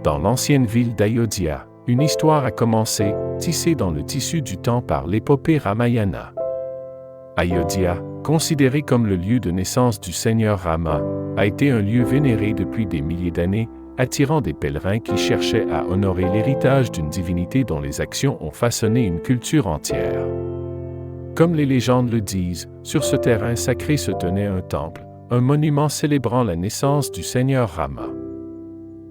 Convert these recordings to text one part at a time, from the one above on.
Dans l'ancienne ville d'Ayodhya, une histoire a commencé, tissée dans le tissu du temps par l'épopée Ramayana. Ayodhya, considéré comme le lieu de naissance du Seigneur Rama, a été un lieu vénéré depuis des milliers d'années, attirant des pèlerins qui cherchaient à honorer l'héritage d'une divinité dont les actions ont façonné une culture entière. Comme les légendes le disent, sur ce terrain sacré se tenait un temple, un monument célébrant la naissance du Seigneur Rama.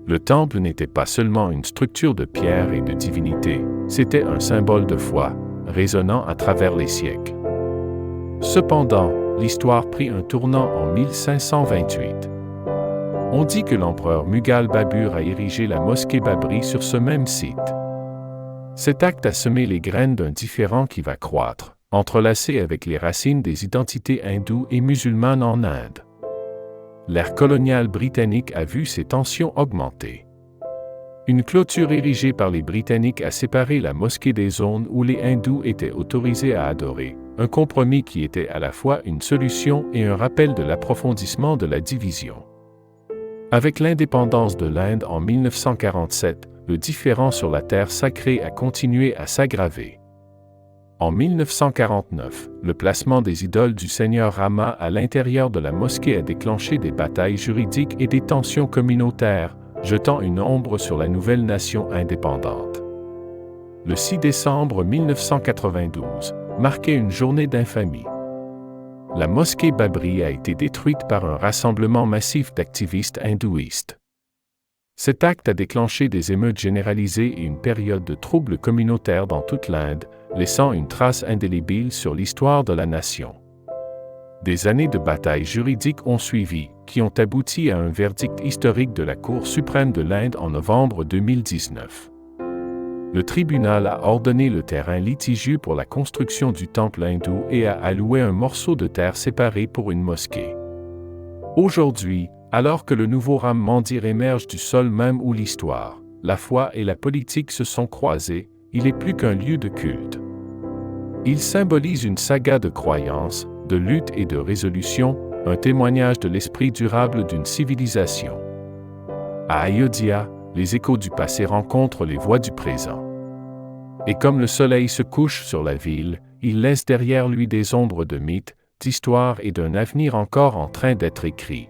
Le temple n'était pas seulement une structure de pierre et de divinité, c'était un symbole de foi, résonnant à travers les siècles. Cependant, l'histoire prit un tournant en 1528. On dit que l'empereur Mughal Babur a érigé la mosquée Babri sur ce même site. Cet acte a semé les graines d'un différend qui va croître, entrelacé avec les racines des identités hindoues et musulmanes en Inde. L'ère coloniale britannique a vu ces tensions augmenter. Une clôture érigée par les Britanniques a séparé la mosquée des zones où les hindous étaient autorisés à adorer, un compromis qui était à la fois une solution et un rappel de l'approfondissement de la division. Avec l'indépendance de l'Inde en 1947, le différend sur la terre sacrée a continué à s'aggraver. En 1949, le placement des idoles du Seigneur Rama à l'intérieur de la mosquée a déclenché des batailles juridiques et des tensions communautaires, jetant une ombre sur la nouvelle nation indépendante. Le 6 décembre 1992 marquait une journée d'infamie. La mosquée Babri a été détruite par un rassemblement massif d'activistes hindouistes. Cet acte a déclenché des émeutes généralisées et une période de troubles communautaires dans toute l'Inde, laissant une trace indélébile sur l'histoire de la nation. Des années de batailles juridiques ont suivi, qui ont abouti à un verdict historique de la Cour suprême de l'Inde en novembre 2019. Le tribunal a ordonné le terrain litigieux pour la construction du temple hindou et a alloué un morceau de terre séparé pour une mosquée. Aujourd'hui, alors que le nouveau Ram Mandir émerge du sol même où l'histoire, la foi et la politique se sont croisées, il est plus qu'un lieu de culte. Il symbolise une saga de croyances, de lutte et de résolution, un témoignage de l'esprit durable d'une civilisation. À Ayodhya, les échos du passé rencontrent les voix du présent. Et comme le soleil se couche sur la ville, il laisse derrière lui des ombres de mythes, d'histoires et d'un avenir encore en train d'être écrit.